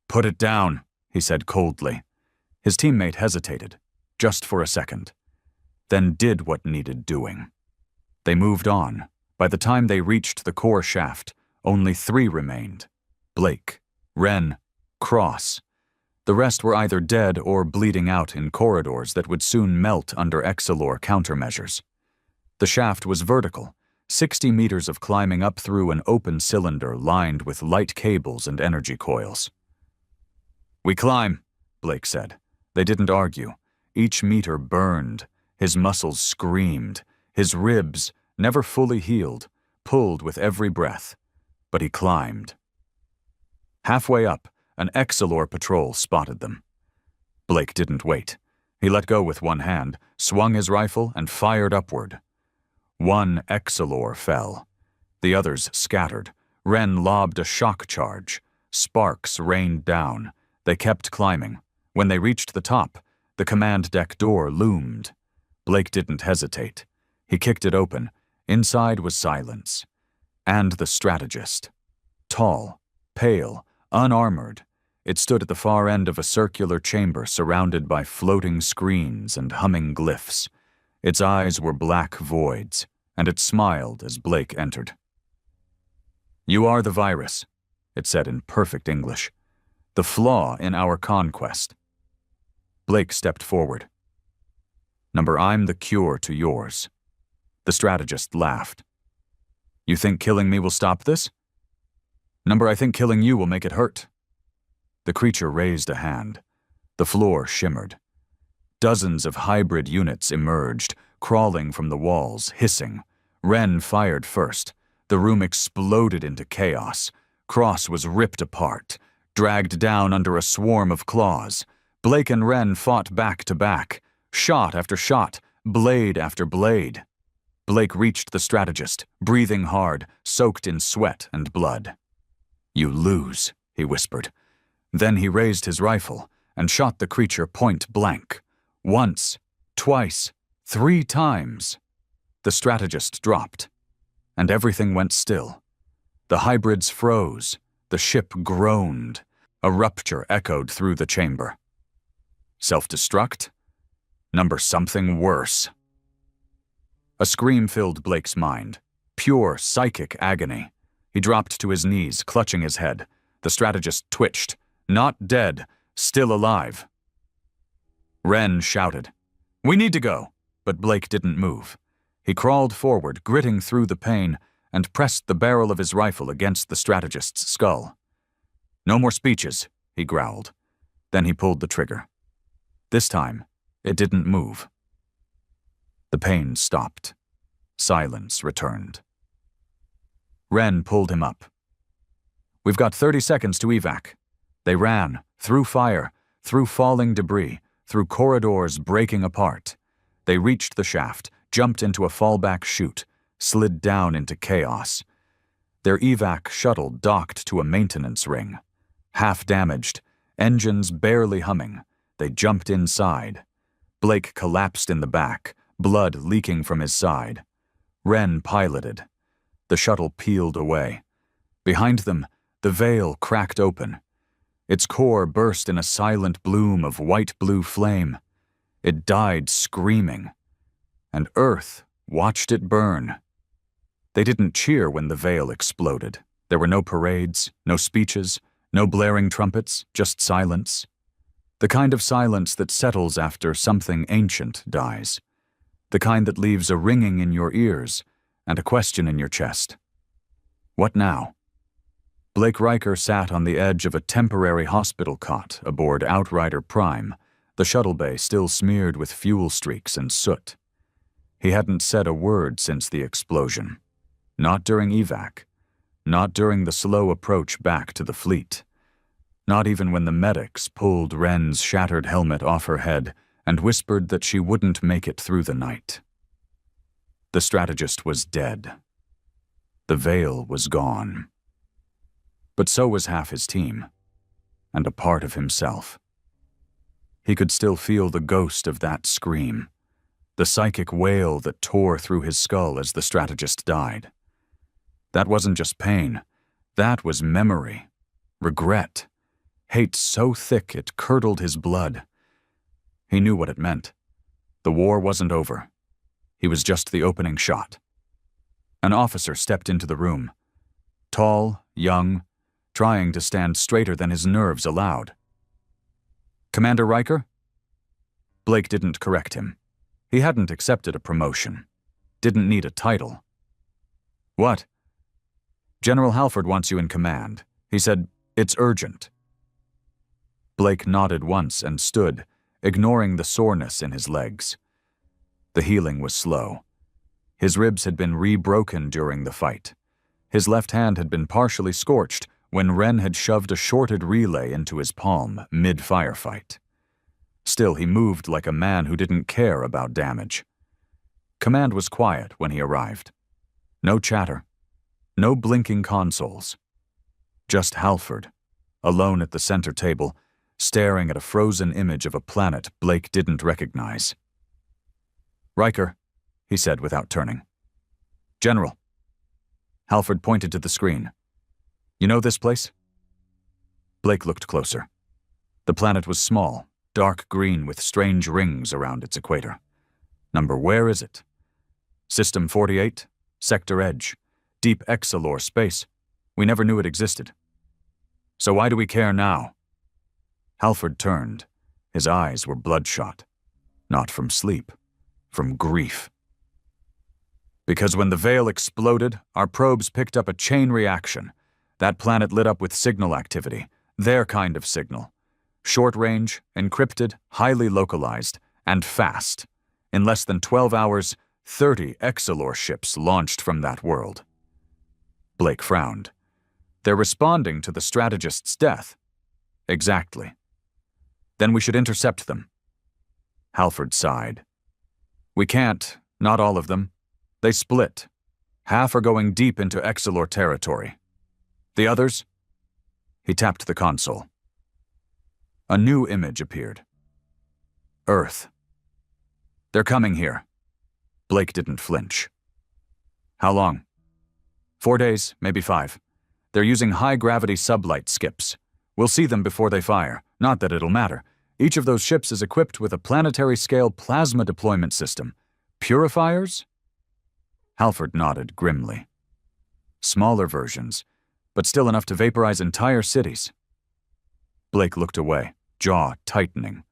Put it down, he said coldly. His teammate hesitated, just for a second, then did what needed doing. They moved on. By the time they reached the core shaft, only 3 remained. Blake, Wren, Cross. The rest were either dead or bleeding out in corridors that would soon melt under Exilor countermeasures. The shaft was vertical, 60 meters of climbing up through an open cylinder lined with light cables and energy coils. "We climb," Blake said. They didn't argue. Each meter burned. His muscles screamed. His ribs, never fully healed, pulled with every breath. But he climbed. Halfway up, an Exilor patrol spotted them. Blake didn't wait. He let go with one hand, swung his rifle, and fired upward. One Exilor fell. The others scattered. Wren lobbed a shock charge. Sparks rained down. They kept climbing. When they reached the top, the command deck door loomed. Blake didn't hesitate. He kicked it open. Inside was silence. And the strategist. Tall, pale, unarmored. It stood at the far end of a circular chamber surrounded by floating screens and humming glyphs. Its eyes were black voids, and it smiled as Blake entered. "You are the virus," it said in perfect English. "The flaw in our conquest." Blake stepped forward. "Number, I'm the cure to yours." The strategist laughed. "You think killing me will stop this?" "Number, I think killing you will make it hurt." The creature raised a hand. The floor shimmered. Dozens of hybrid units emerged, crawling from the walls, hissing. Wren fired first. The room exploded into chaos. Cross was ripped apart, dragged down under a swarm of claws. Blake and Wren fought back to back, shot after shot, blade after blade. Blake reached the strategist, breathing hard, soaked in sweat and blood. "You lose," he whispered. Then he raised his rifle and shot the creature point blank. Once, twice, 3 times. The strategist dropped, and everything went still. The hybrids froze. The ship groaned. A rupture echoed through the chamber. Self-destruct? Number something worse. A scream filled Blake's mind. Pure psychic agony. He dropped to his knees, clutching his head. The strategist twitched. Not dead, still alive. Wren shouted, "We need to go," but Blake didn't move. He crawled forward, gritting through the pain, and pressed the barrel of his rifle against the strategist's skull. "No more speeches," he growled. Then he pulled the trigger. This time, it didn't move. The pain stopped. Silence returned. Wren pulled him up. "We've got 30 seconds to evac." They ran, through fire, through falling debris, through corridors breaking apart. They reached the shaft, jumped into a fallback chute, slid down into chaos. Their evac shuttle docked to a maintenance ring. Half damaged, engines barely humming, they jumped inside. Blake collapsed in the back, blood leaking from his side. Wren piloted. The shuttle peeled away. Behind them, the veil cracked open. Its core burst in a silent bloom of white-blue flame. It died screaming, and Earth watched it burn. They didn't cheer when the veil exploded. There were no parades, no speeches, no blaring trumpets, just silence. The kind of silence that settles after something ancient dies. The kind that leaves a ringing in your ears and a question in your chest. What now? Blake Riker sat on the edge of a temporary hospital cot aboard Outrider Prime, the shuttle bay still smeared with fuel streaks and soot. He hadn't said a word since the explosion. Not during evac. Not during the slow approach back to the fleet. Not even when the medics pulled Wren's shattered helmet off her head and whispered that she wouldn't make it through the night. The strategist was dead. The veil was gone. But so was half his team, and a part of himself. He could still feel the ghost of that scream, the psychic wail that tore through his skull as the strategist died. That wasn't just pain, that was memory, regret, hate so thick it curdled his blood. He knew what it meant. The war wasn't over. He was just the opening shot. An officer stepped into the room. Tall, young, trying to stand straighter than his nerves allowed. Commander Riker? Blake didn't correct him. He hadn't accepted a promotion. Didn't need a title. What? General Halford wants you in command. He said, it's urgent. Blake nodded once and stood, ignoring the soreness in his legs. The healing was slow. His ribs had been re-broken during the fight. His left hand had been partially scorched when Wren had shoved a shorted relay into his palm mid-firefight. Still, he moved like a man who didn't care about damage. Command was quiet when he arrived. No chatter. No blinking consoles. Just Halford, alone at the center table, staring at a frozen image of a planet Blake didn't recognize. Riker, he said without turning. General. Halford pointed to the screen. You know this place? Blake looked closer. The planet was small, dark green with strange rings around its equator. Number where is it? System 48, Sector Edge, deep Exalor space. We never knew it existed. So why do we care now? Halford turned. His eyes were bloodshot. Not from sleep, from grief. Because when the veil exploded, our probes picked up a chain reaction. That planet lit up with signal activity, their kind of signal. Short range, encrypted, highly localized, and fast. In less than 12 hours, 30 Exalor ships launched from that world. Blake frowned. They're responding to the strategist's death. Exactly. Then we should intercept them. Halford sighed. We can't, not all of them. They split. Half are going deep into Exalor territory. The others? He tapped the console. A new image appeared. Earth. They're coming here. Blake didn't flinch. How long? 4 days, maybe 5. They're using high-gravity sublight skips. We'll see them before they fire. Not that it'll matter. Each of those ships is equipped with a planetary-scale plasma deployment system. Purifiers? Halford nodded grimly. Smaller versions, but still enough to vaporize entire cities. Blake looked away, jaw tightening.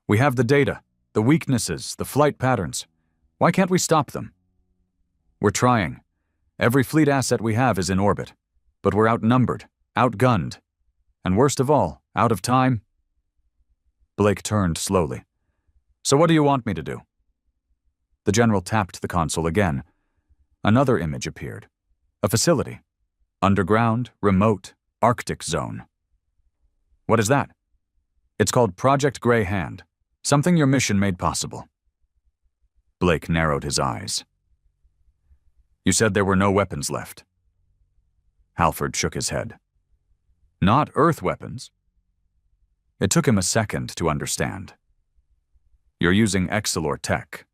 We have the data, the weaknesses, the flight patterns. Why can't we stop them? We're trying. Every fleet asset we have is in orbit, but we're outnumbered, outgunned, and worst of all, out of time. Blake turned slowly. So what do you want me to do? The general tapped the console again. Another image appeared. A facility. Underground, remote, Arctic zone. What is that? It's called Project Grey Hand. Something your mission made possible. Blake narrowed his eyes. You said there were no weapons left. Halford shook his head. Not Earth weapons. It took him a second to understand. You're using Exalor tech.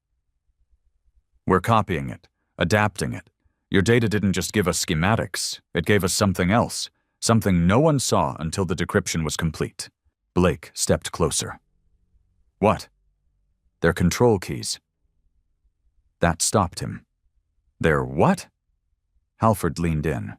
We're copying it, adapting it. Your data didn't just give us schematics, it gave us something else, something no one saw until the decryption was complete. Blake stepped closer. What? Their control keys. That stopped him. Their what? Halford leaned in.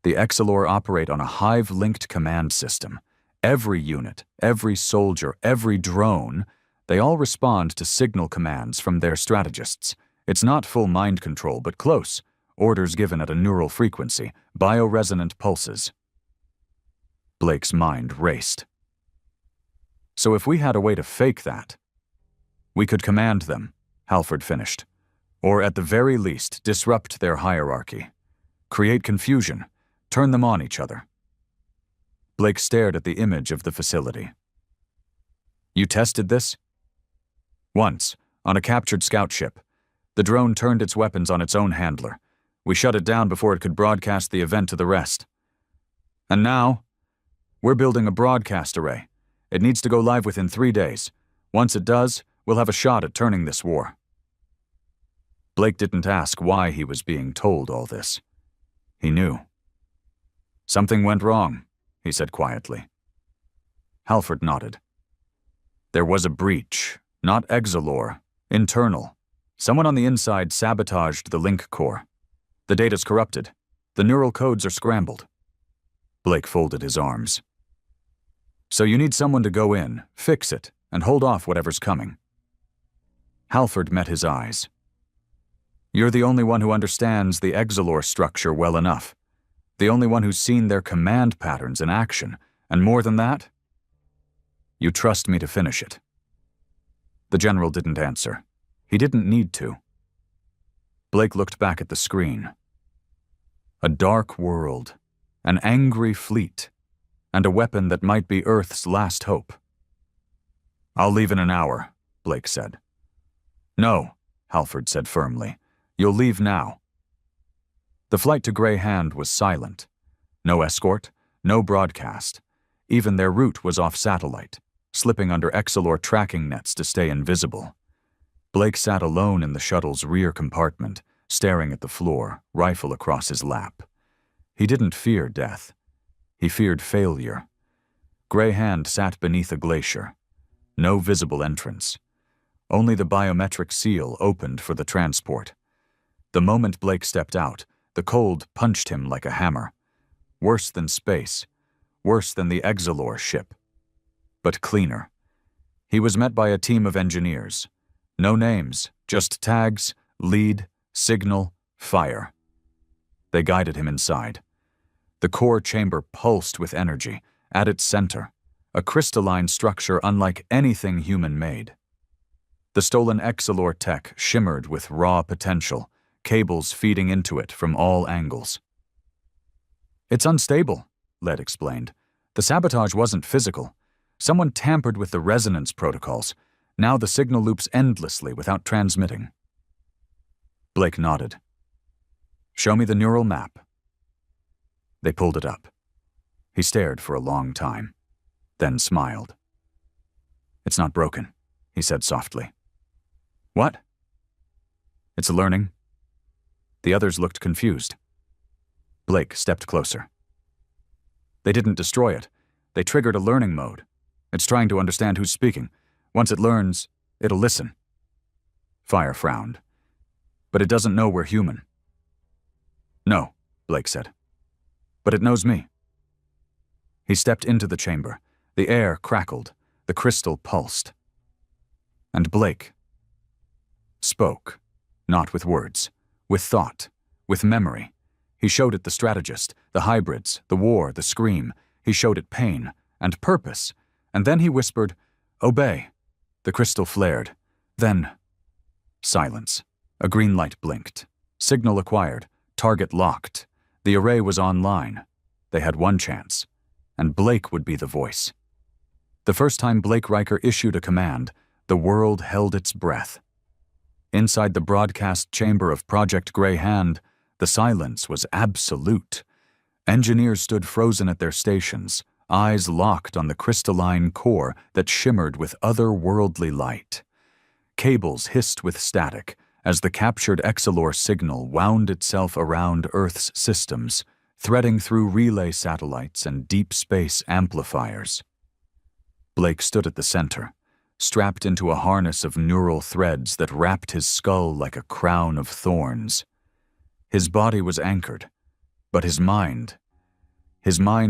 The Exalor operate on a hive-linked command system. Every unit, every soldier, every drone, they all respond to signal commands from their strategists. It's not full mind control, but close. Orders given at a neural frequency, bioresonant pulses. Blake's mind raced. So if we had a way to fake that, we could command them, Halford finished. Or at the very least, disrupt their hierarchy. Create confusion, turn them on each other. Blake stared at the image of the facility. You tested this? Once, on a captured scout ship. The drone turned its weapons on its own handler. We shut it down before it could broadcast the event to the rest. And now, we're building a broadcast array. It needs to go live within 3 days. Once it does, we'll have a shot at turning this war. Blake didn't ask why he was being told all this. He knew. Something went wrong, he said quietly. Halford nodded. There was a breach, not Exalor, internal. Someone on the inside sabotaged the link core. The data's corrupted. The neural codes are scrambled. Blake folded his arms. So you need someone to go in, fix it, and hold off whatever's coming. Halford met his eyes. You're the only one who understands the Exilor structure well enough. The only one who's seen their command patterns in action, and more than that, you trust me to finish it. The general didn't answer. He didn't need to. Blake looked back at the screen. A dark world, an angry fleet, and a weapon that might be Earth's last hope. I'll leave in an hour, Blake said. No, Halford said firmly. You'll leave now. The flight to Grey Hand was silent. No escort, no broadcast. Even their route was off satellite, slipping under Exilor tracking nets to stay invisible. Blake sat alone in the shuttle's rear compartment, staring at the floor, rifle across his lap. He didn't fear death. He feared failure. Grey Hand sat beneath a glacier. No visible entrance. Only the biometric seal opened for the transport. The moment Blake stepped out, the cold punched him like a hammer. Worse than space. Worse than the Exilor ship. But cleaner. He was met by a team of engineers. No names, just tags, lead, signal, fire. They guided him inside. The core chamber pulsed with energy. At its center, a crystalline structure unlike anything human-made. The stolen Exilor tech shimmered with raw potential, cables feeding into it from all angles. It's unstable, Led explained. The sabotage wasn't physical. Someone tampered with the resonance protocols. Now the signal loops endlessly without transmitting. Blake nodded. Show me the neural map. They pulled it up. He stared for a long time, then smiled. It's not broken, he said softly. What? It's learning. The others looked confused. Blake stepped closer. They didn't destroy it. They triggered a learning mode. It's trying to understand who's speaking. Once it learns, it'll listen. Fire frowned. But it doesn't know we're human. No, Blake said. But it knows me. He stepped into the chamber. The air crackled. The crystal pulsed. And Blake spoke, not with words, with thought, with memory. He showed it the strategist, the hybrids, the war, the scream. He showed it pain and purpose. And then he whispered, "Obey." The crystal flared. Then, silence. A green light blinked. Signal acquired. Target locked. The array was online. They had one chance. And Blake would be the voice. The first time Blake Riker issued a command, the world held its breath. Inside the broadcast chamber of Project Grey Hand, the silence was absolute. Engineers stood frozen at their stations, eyes locked on the crystalline core that shimmered with otherworldly light. Cables hissed with static as the captured Exilor signal wound itself around Earth's systems, threading through relay satellites and deep space amplifiers. Blake stood at the center, strapped into a harness of neural threads that wrapped his skull like a crown of thorns. His body was anchored, but his mind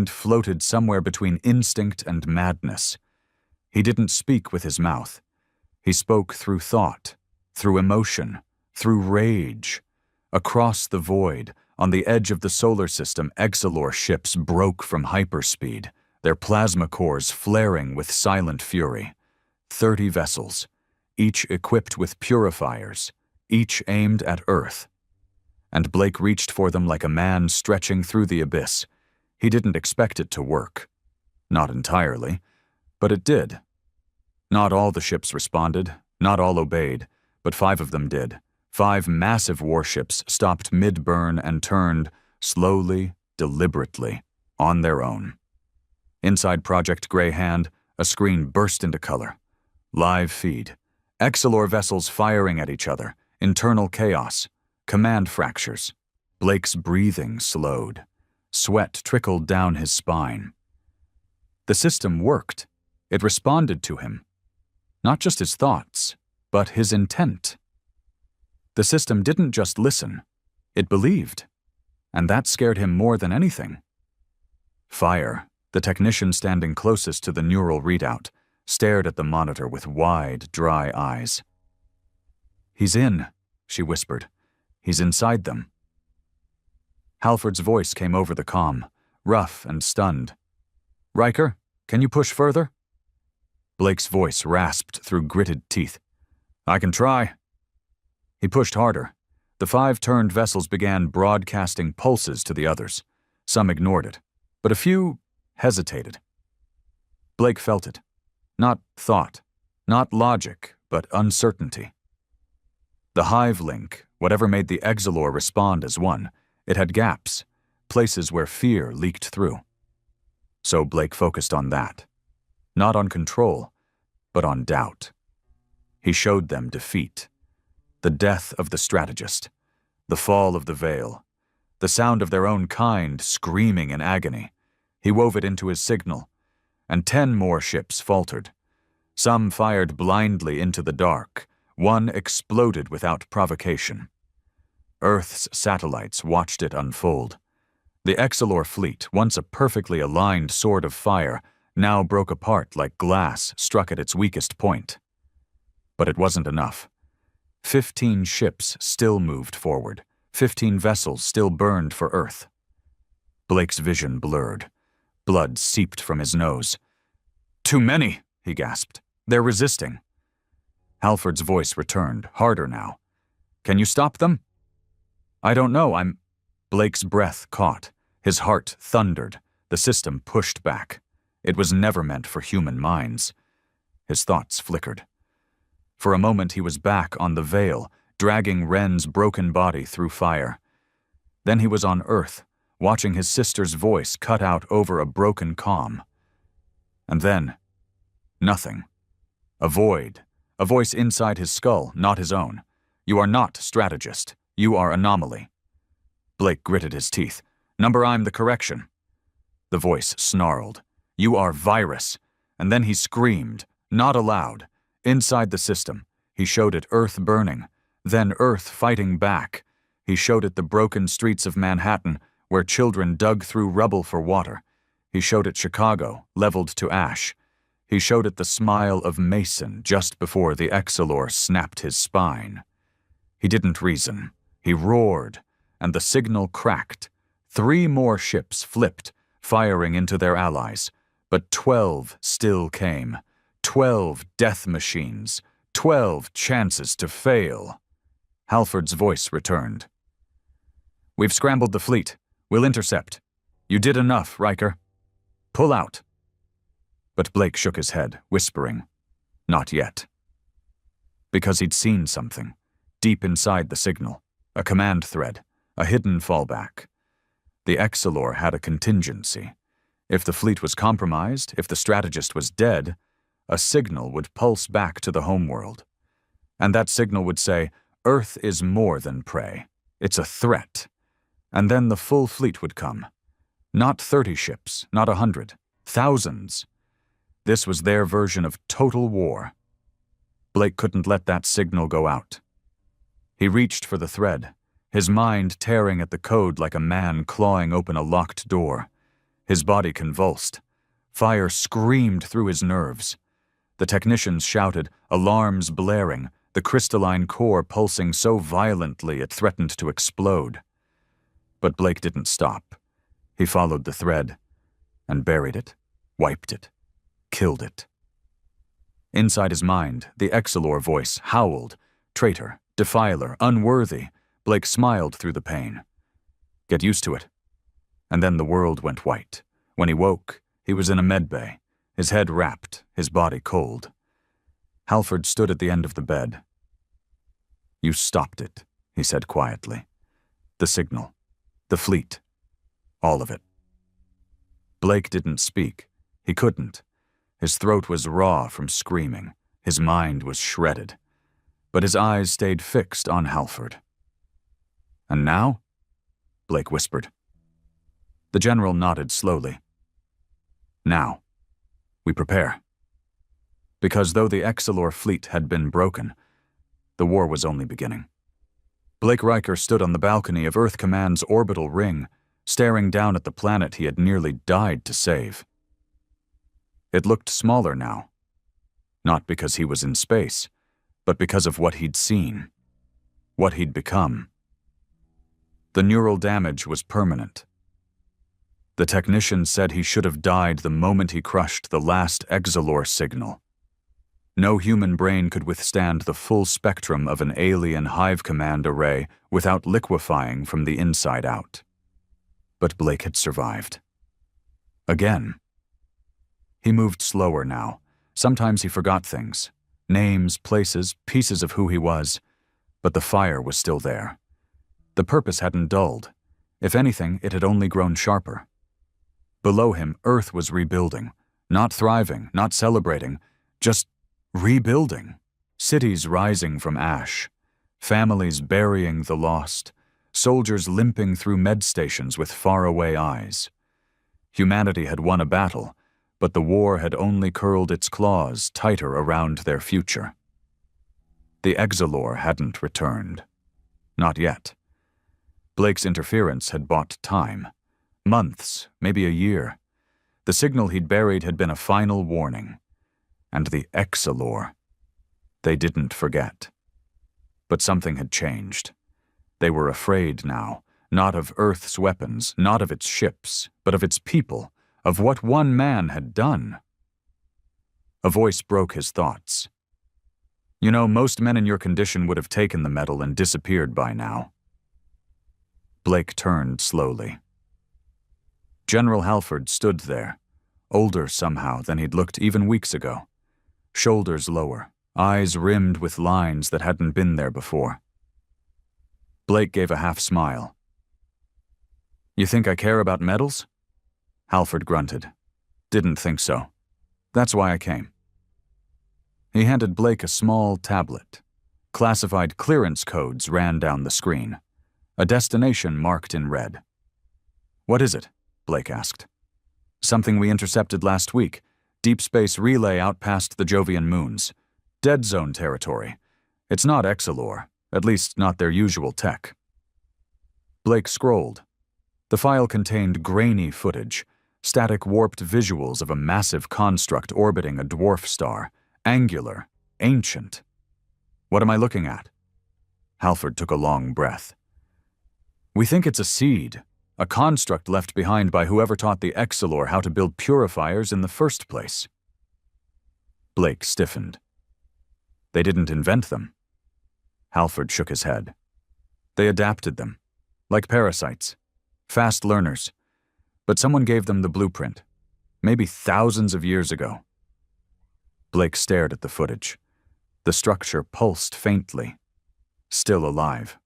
floated somewhere between instinct and madness. He didn't speak with his mouth. He spoke through thought, through emotion, through rage. Across the void, on the edge of the solar system, Exilor ships broke from hyperspeed, their plasma cores flaring with silent fury. 30 vessels, each equipped with purifiers, each aimed at Earth. And Blake reached for them like a man stretching through the abyss. He didn't expect it to work. Not entirely, but it did. Not all the ships responded, not all obeyed, but 5 of them did. 5 massive warships stopped mid-burn and turned, slowly, deliberately, on their own. Inside Project Grey Hand, a screen burst into color. Live feed. Exilor vessels firing at each other. Internal chaos. Command fractures. Blake's breathing slowed. Sweat trickled down his spine. The system worked. It responded to him. Not just his thoughts, but his intent. The system didn't just listen. It believed. And that scared him more than anything. Fire, The technician standing closest to the neural readout stared at the monitor with wide, dry eyes. "He's in," she whispered. "He's inside them." Halford's voice came over the comm, rough and stunned. "Riker, can you push further?" Blake's voice rasped through gritted teeth. "I can try." He pushed harder. The 5 turned vessels began broadcasting pulses to the others. Some ignored it, but a few hesitated. Blake felt it. Not thought, not logic, but uncertainty. The hive link, whatever made the Exilor respond as one, it had gaps, places where fear leaked through. So Blake focused on that. Not on control, but on doubt. He showed them defeat. The death of the strategist. The fall of the veil. The sound of their own kind screaming in agony. He wove it into his signal, and 10 more ships faltered. Some fired blindly into the dark. One exploded without provocation. Earth's satellites watched it unfold. The Exilor fleet, once a perfectly aligned sword of fire, now broke apart like glass struck at its weakest point. But it wasn't enough. 15 ships still moved forward. 15 vessels still burned for Earth. Blake's vision blurred. Blood seeped from his nose. "Too many," he gasped. "They're resisting." Halford's voice returned, harder now. "Can you stop them?" "I don't know, Blake's breath caught. His heart thundered. The system pushed back. It was never meant for human minds. His thoughts flickered. For a moment he was back on the Veil, dragging Wren's broken body through fire. Then he was on Earth, watching his sister's voice cut out over a broken comm. And then, nothing. A void. A voice inside his skull, not his own. "You are not strategist. You are anomaly." Blake gritted his teeth. "Number, I'm the correction." The voice snarled. "You are virus." And then he screamed, not aloud. Inside the system, he showed it Earth burning, then Earth fighting back. He showed it the broken streets of Manhattan, where children dug through rubble for water. He showed it Chicago, leveled to ash. He showed it the smile of Mason just before the Exilor snapped his spine. He didn't reason. He roared, and the signal cracked. 3 more ships flipped, firing into their allies, but 12 still came. 12 death machines, 12 chances to fail. Halford's voice returned. "We've scrambled the fleet. We'll intercept. You did enough, Riker. Pull out." But Blake shook his head, whispering, "Not yet." Because he'd seen something, deep inside the signal, a command thread, a hidden fallback. The Exilor had a contingency. If the fleet was compromised, if the strategist was dead, a signal would pulse back to the homeworld. And that signal would say, Earth is more than prey. It's a threat. And then the full fleet would come. Not 30 ships, not 100, thousands. This was their version of total war. Blake couldn't let that signal go out. He reached for the thread, his mind tearing at the code like a man clawing open a locked door. His body convulsed. Fire screamed through his nerves. The technicians shouted, alarms blaring, the crystalline core pulsing so violently it threatened to explode. But Blake didn't stop. He followed the thread and buried it, wiped it, killed it. Inside his mind, the Exilor voice howled, traitor, defiler, unworthy. Blake smiled through the pain. Get used to it. And then the world went white. When he woke, he was in a medbay, his head wrapped, his body cold. Halford stood at the end of the bed. You stopped it, he said quietly. The signal, the fleet, all of it. Blake didn't speak. He couldn't. His throat was raw from screaming. His mind was shredded. But his eyes stayed fixed on Halford. And now? Blake whispered. The general nodded slowly. Now, we prepare. Because though the Exilor fleet had been broken, the war was only beginning. Blake Riker stood on the balcony of Earth Command's orbital ring, staring down at the planet he had nearly died to save. It looked smaller now. Not because he was in space, but because of what he'd seen. What he'd become. The neural damage was permanent. The technician said he should have died the moment he crushed the last Exalor signal. No human brain could withstand the full spectrum of an alien hive command array without liquefying from the inside out. But Blake had survived. Again. He moved slower now. Sometimes he forgot things. Names, places, pieces of who he was. But the fire was still there. The purpose hadn't dulled. If anything, it had only grown sharper. Below him, Earth was rebuilding. Not thriving, not celebrating, just rebuilding. Cities rising from ash. Families burying the lost. Soldiers limping through med stations with faraway eyes. Humanity had won a battle, but the war had only curled its claws tighter around their future. The Exalor hadn't returned. Not yet. Blake's interference had bought time. Months, maybe a year. The signal he'd buried had been a final warning. And the Exalor. They didn't forget. But something had changed. They were afraid now, not of Earth's weapons, not of its ships, but of its people, of what one man had done. A voice broke his thoughts. You know, most men in your condition would have taken the medal and disappeared by now. Blake turned slowly. General Halford stood there, older somehow than he'd looked even weeks ago. Shoulders lower, eyes rimmed with lines that hadn't been there before. Blake gave a half smile. You think I care about medals? Halford grunted. Didn't think so. That's why I came. He handed Blake a small tablet. Classified clearance codes ran down the screen. A destination marked in red. What is it? Blake asked. Something we intercepted last week. Deep space relay out past the Jovian moons. Dead zone territory. It's not Exalor, at least not their usual tech. Blake scrolled. The file contained grainy footage, static warped visuals of a massive construct orbiting a dwarf star, angular, ancient. What am I looking at? Halford took a long breath. We think it's a seed, a construct left behind by whoever taught the Exalor how to build purifiers in the first place. Blake stiffened. They didn't invent them. Halford shook his head. They adapted them, like parasites, fast learners. But someone gave them the blueprint, maybe thousands of years ago. Blake stared at the footage. The structure pulsed faintly, still alive.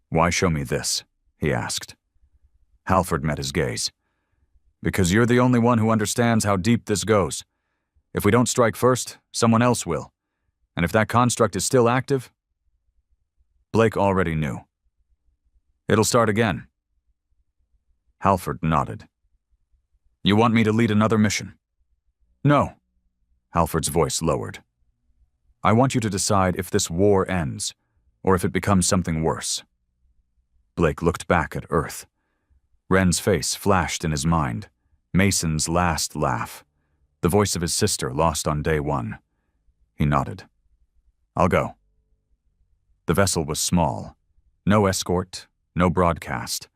Why show me this? He asked. Halford met his gaze. Because you're the only one who understands how deep this goes. If we don't strike first, someone else will. And if that construct is still active... Blake already knew. It'll start again. Halford nodded. You want me to lead another mission? No. Halford's voice lowered. I want you to decide if this war ends, or if it becomes something worse. Blake looked back at Earth. Wren's face flashed in his mind. Mason's last laugh. The voice of his sister lost on day one. He nodded. I'll go. The vessel was small. No escort, no broadcast.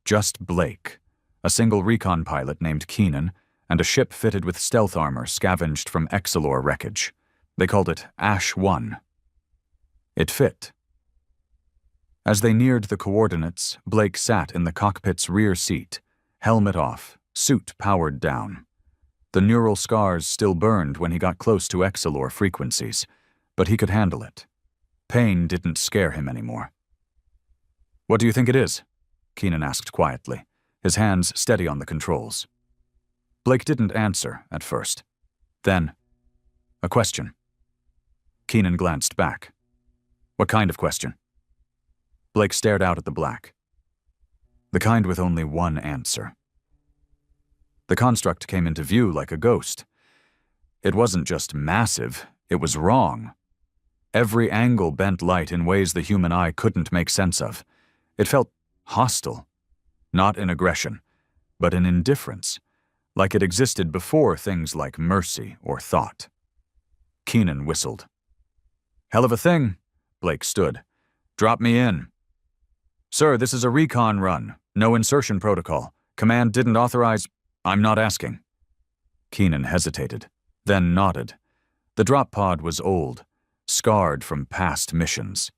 Just Blake, a single recon pilot named Keenan, and a ship fitted with stealth armor scavenged from Exalor wreckage. They called it Ash 1. It fit. As they neared the coordinates, Blake sat in the cockpit's rear seat, helmet off, suit powered down. The neural scars still burned when he got close to Exalor frequencies, but he could handle it. Pain didn't scare him anymore. What do you think it is? Keenan asked quietly, his hands steady on the controls. Blake didn't answer at first. Then, a question. Keenan glanced back. What kind of question? Blake stared out at the black. The kind with only one answer. The construct came into view like a ghost. It wasn't just massive, it was wrong. Every angle bent light in ways the human eye couldn't make sense of. It felt hostile, not in aggression, but in indifference, like it existed before things like mercy or thought. Keenan whistled. "Hell of a thing." Blake stood. "Drop me in." "Sir, this is a recon run. No insertion protocol. Command didn't authorize—" "I'm not asking." Keenan hesitated, then nodded. The drop pod was old, scarred from past missions.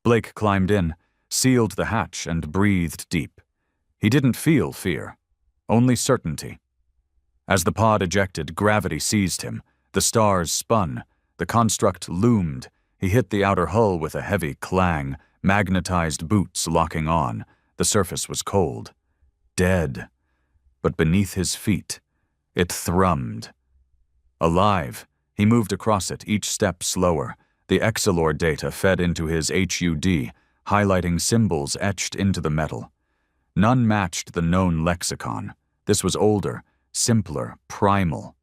Blake climbed in, sealed the hatch, and breathed deep. He didn't feel fear, only certainty. As the pod ejected, gravity seized him. The stars spun. The construct loomed. He hit the outer hull with a heavy clang, magnetized boots locking on. The surface was cold. Dead. But beneath his feet, it thrummed. Alive, he moved across it, each step slower. The Exilor data fed into his HUD, highlighting symbols etched into the metal. None matched the known lexicon. This was older, simpler, primal.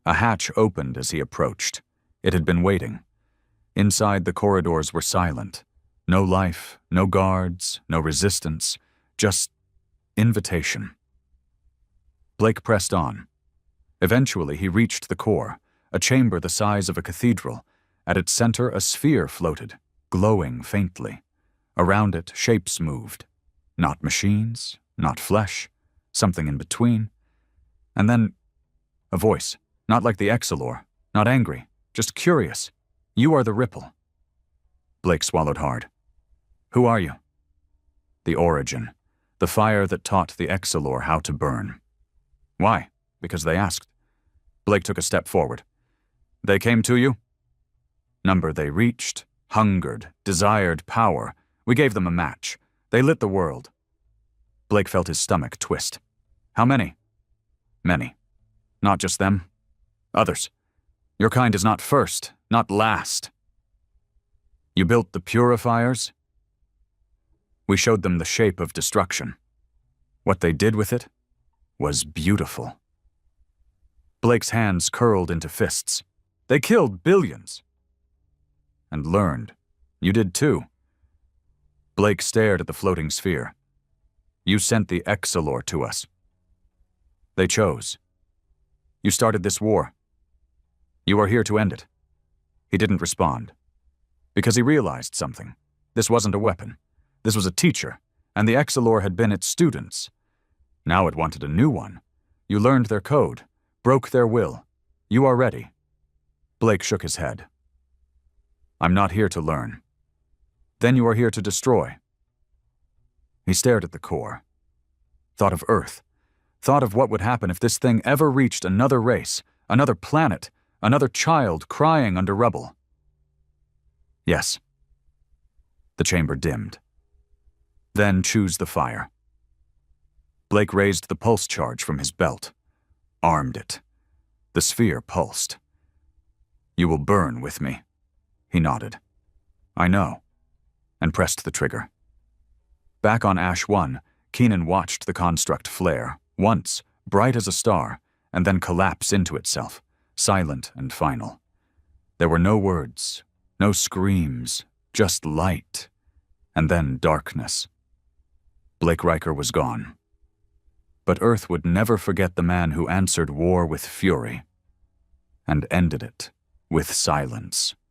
A hatch opened as he approached. It had been waiting. Inside, the corridors were silent. No life, no guards, no resistance, just invitation. Blake pressed on. Eventually, he reached the core, a chamber the size of a cathedral. At its center, a sphere floated, glowing faintly. Around it, shapes moved. Not machines, not flesh, something in between. And then, a voice, not like the Exilor, not angry, just curious. "You are the ripple." Blake swallowed hard. "Who are you?" "The origin, the fire that taught the Exilor how to burn." "Why?" "Because they asked." Blake took a step forward. "They came to you?" "Number they reached, hungered, desired power. We gave them a match. They lit the world." Blake felt his stomach twist. "How many?" "Many. Not just them. Others. Your kind is not first, not last." "You built the purifiers?" "We showed them the shape of destruction. What they did with it was beautiful." Blake's hands curled into fists. "They killed billions." "And learned. You did too." Blake stared at the floating sphere. "You sent the Exilor to us. They chose. You started this war. You are here to end it." He didn't respond. Because he realized something. This wasn't a weapon. This was a teacher, and the Exilor had been its students. Now it wanted a new one. You learned their code, broke their will. You are ready. Blake shook his head. "I'm not here to learn. Then you are here to destroy." He stared at the core. Thought of Earth. Thought of what would happen if this thing ever reached another race, another planet, another child crying under rubble. "Yes." The chamber dimmed. "Then choose the fire." Blake raised the pulse charge from his belt, armed it. The sphere pulsed. "You will burn with me." He nodded. "I know," and pressed the trigger. Back on Ash 1, Keenan watched the construct flare, once, bright as a star, and then collapse into itself, silent and final. There were no words, no screams, just light, and then darkness. Blake Riker was gone. But Earth would never forget the man who answered war with fury and ended it with silence.